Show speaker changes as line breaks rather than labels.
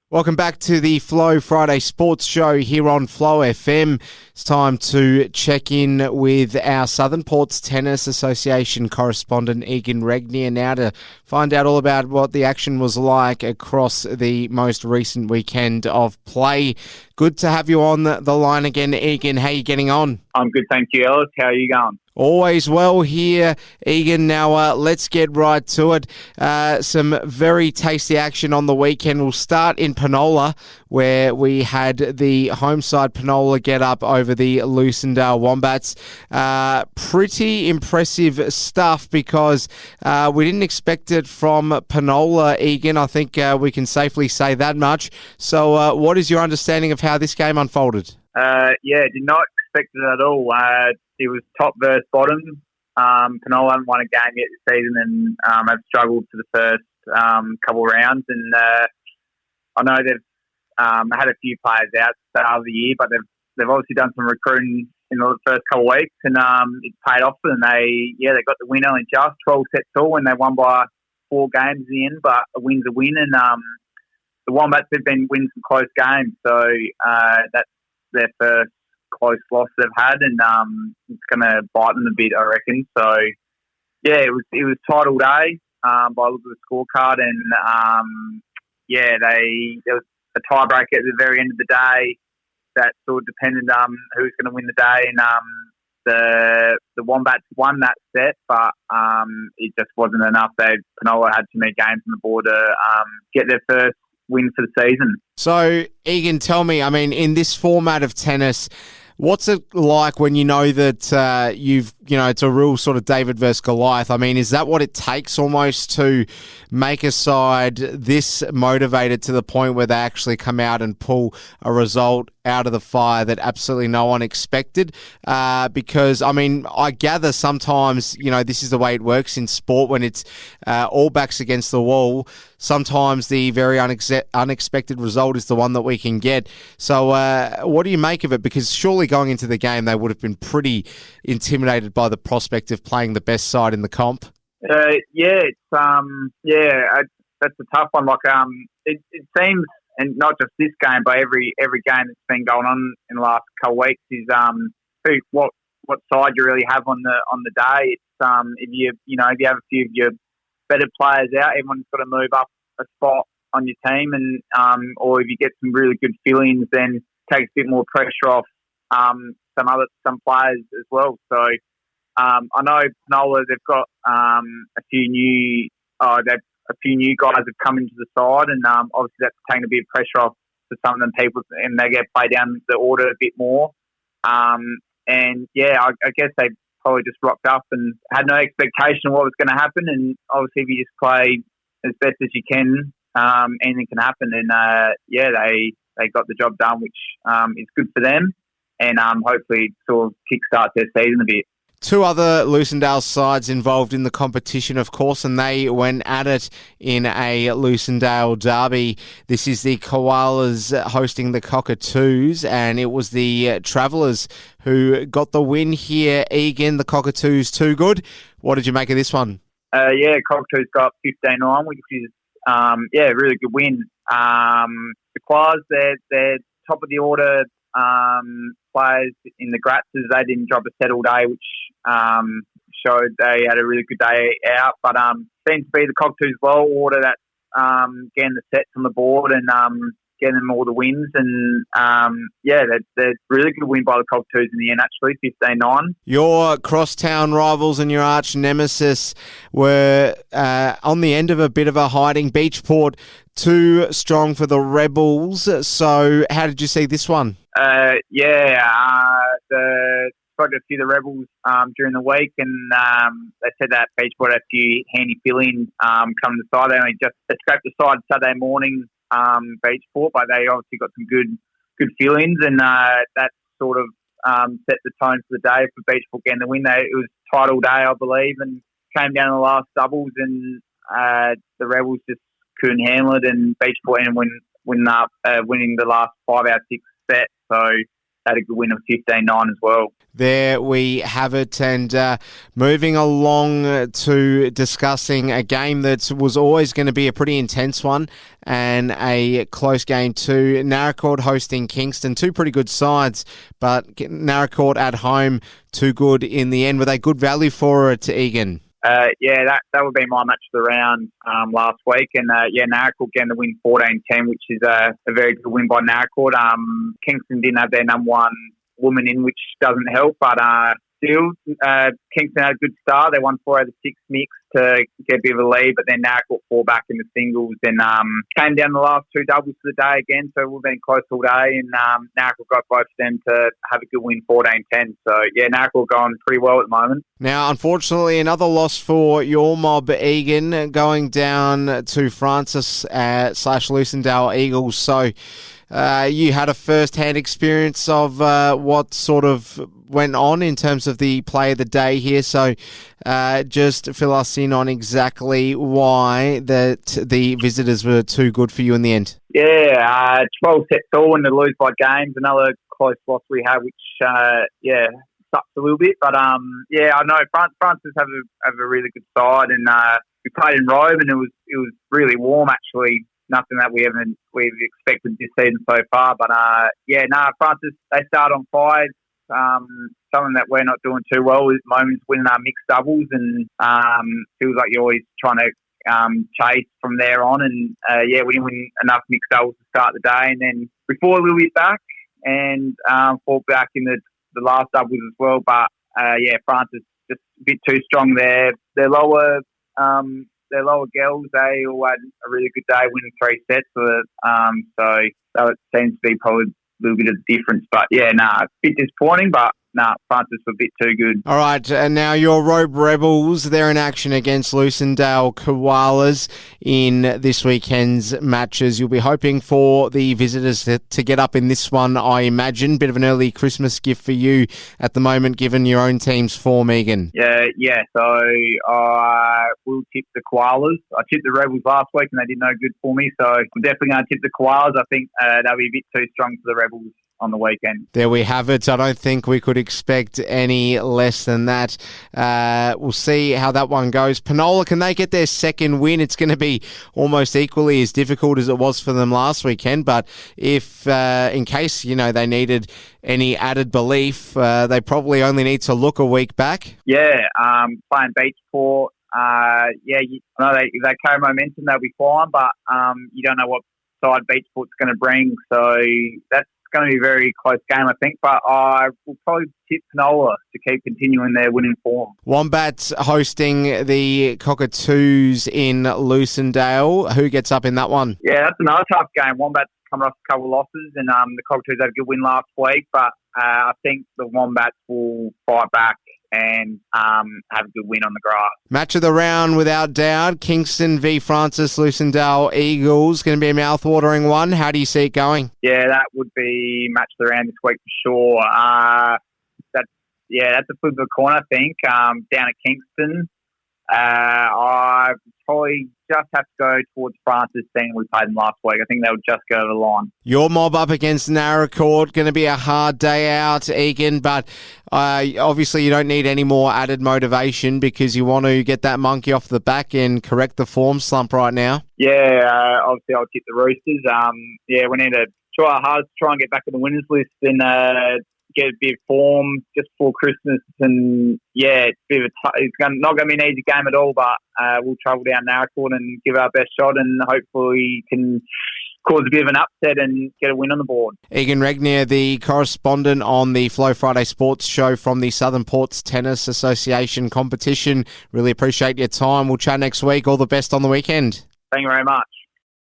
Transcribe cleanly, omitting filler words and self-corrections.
Welcome back to the Flow Friday Sports Show here on Flow FM. It's time to check in with our Southern Ports Tennis Association correspondent, Egan Regnier, now to find out all about what the action was like across the most recent weekend of play. Good to have you on the line again, Egan. How are you getting on?
I'm good, thank you, Ellis. How are you going?
Always well here, Egan. Now, let's get right to it. Some very tasty action on the weekend. We'll start in Penola, where we had the home side Penola get up over the Lucindale Wombats. Pretty impressive stuff because we didn't expect it from Penola, Egan. I think we can safely say that much. So what is your understanding of how this game unfolded?
Did not expect it at all. It was top versus bottom. Penola haven't won a game yet this season and have struggled for the first couple of rounds. And I know they've had a few players out at the start of the year, but they've obviously done some recruiting in the first couple of weeks, and it's paid off for them. They got the win only just 12 sets all, and they won by 4 games in the end, but a win's a win. And the Wombats have been winning some close games, so that's their first close loss they've had, and it's going to bite them a bit, I reckon. So, yeah, it was title day by the look of the scorecard, and there was a tiebreaker at the very end of the day that sort of depended on who was going to win the day, and the Wombats won that set, but it just wasn't enough. Penola had too many games on the board to get their first win for the season.
So, Egan, tell me, I mean, in this format of tennis, what's it like when you know that it's a real sort of David versus Goliath? I mean, is that what it takes almost to make a side this motivated to the point where they actually come out and pull a result out of the fire that absolutely no one expected? Because, I mean, I gather sometimes, this is the way it works in sport when it's all backs against the wall. Sometimes the very unexpected result is the one that we can get. So what do you make of it? Because surely going into the game, they would have been pretty intimidated by the prospect of playing the best side in the comp.
That's a tough one. Like, it seems, and not just this game, but every game that's been going on in the last couple of weeks is what side you really have on the day. It's if you have a few of your better players out, everyone's got to move up a spot on your team, and or if you get some really good fill-ins, then it takes a bit more pressure off some players as well. So I know Penola, they've got a few new guys have come into the side, and obviously that's taking a bit of pressure off for some of them people, and they get played down the order a bit more. I guess they probably just rocked up and had no expectation of what was going to happen. And obviously, if you just play as best as you can, anything can happen. And they got the job done, which is good for them, and hopefully sort of kickstarts their season a bit.
2 other Lucindale sides involved in the competition, of course, and they went at it in a Lucindale derby. This is the Koalas hosting the Cockatoos, and it was the Travellers who got the win here. Egan, the Cockatoos too good. What did you make of this one?
Cockatoos got 15-9, which is a really good win. The Koalas, they're top of the order players in the Gratzes. They didn't drop a set all day, which showed they had a really good day out. But seems to be the Cockatoos well order that's getting the sets on the board and getting them all the wins. And they're really good win by the Cockatoos in the end, actually, 15-9.
Your crosstown rivals and your arch nemesis were on the end of a bit of a hiding. Beachport too strong for the Rebels. So how did you see this one?
Spoke to a few of the Rebels during the week, and they said that Beachport had a few handy fill-ins come to the side. They only just escaped the side Saturday morning, Beachport, but they obviously got some good fill-ins, and that sort of set the tone for the day for Beachport getting the win. It was title day, I believe, and came down to the last doubles, and the Rebels just couldn't handle it, and Beachport ended winning the last 5 out of 6 set. So had a good win of 15-9 as well.
There we have it. And moving along to discussing a game that was always going to be a pretty intense one and a close game too. Narracourt hosting Kingston. Two pretty good sides, but Narracourt at home, too good in the end. Were they good value for it, Egan?
That would be my match of the round last week. And, Narracourt getting the win 14-10, which is a very good win by Narracourt. Kingston didn't have their number one woman in, which doesn't help, but still, Kingston had a good start. They won 4 out of 6 mix to get a bit of a lead, but then Narracourt fall back in the singles and came down the last 2 doubles of the day again, so we've been close all day, and Narracourt got both of them to have a good win 14-10. So, Narracourt going pretty well at the moment. Now,
unfortunately, another loss for your mob, Egan, going down to Francis / Lucindale Eagles. So, you had a first-hand experience of what sort of went on in terms of the play of the day here. So just fill us in on exactly why the visitors were too good for you in the end.
12 sets all and to lose by games. Another close loss we had, which, sucks a little bit. But, I know Francis have a really good side, and we played in Rome, and it was really warm, actually. Nothing that we've expected this season so far. But, Francis, they start on 5. Something that we're not doing too well at the moment is winning our mixed doubles, and feels like you're always trying to chase from there on. And, we didn't win enough mixed doubles to start the day. And then we fought a little bit back and fought back in the last doubles as well. But, Francis just a bit too strong there. Their lower girls, they all had a really good day, winning 3 sets. So it seems to be probably a little bit of the difference. But, a bit disappointing, but Francis were a bit too good.
All right, and now your Robe Rebels, they're in action against Lucindale Koalas in this weekend's matches. You'll be hoping for the visitors to get up in this one, I imagine. Bit of an early Christmas gift for you at the moment, given your own team's form, Egan.
So I will tip the Koalas. I tipped the Rebels last week and they did no good for me, so I'm definitely going to tip the Koalas. I think they'll be a bit too strong for the Rebels on the weekend.
There we have it. I don't think we could expect any less than that. We'll see how that one goes. Penola, can they get their second win? It's going to be almost equally as difficult as it was for them last weekend, but if in case they needed any added belief, they probably only need to look a week back.
Playing Beachport. I know if they carry momentum, they'll be fine, but you don't know what side Beachport's going to bring, so that's going to be a very close game, I think, but I will probably tip Penola to keep continuing their winning form.
Wombats hosting the Cockatoos in Lucindale. Who gets up in that one?
That's another tough game. Wombats coming off a couple of losses, and the Cockatoos had a good win last week, but I think the Wombats will fight back and have a good win on the grass.
Match of the round, without doubt. Kingston v Francis Lucindale Eagles. Going to be a mouth-watering one. How do you see it going?
That would be match of the round this week for sure. That's a flip of the corner, I think, down at Kingston. I probably just have to go towards Francis, seeing we played them last week. I think they'll just go over the line.
Your mob up against Narracourt, going to be a hard day out, Egan, but obviously you don't need any more added motivation because you want to get that monkey off the back and correct the form slump right now.
Obviously I'll tip the Roosters. We need to try our hardest to try and get back on the winners list and get a bit of form just before Christmas, and it's not going to be an easy game at all, but we'll travel down Narracourt and give our best shot, and hopefully we can cause a bit of an upset and get a win on the board.
Egan Regnier, the correspondent on the Flow Friday Sports Show from the Southern Ports Tennis Association competition. Really appreciate your time. We'll chat next week. All the best on the weekend.
Thank you very much.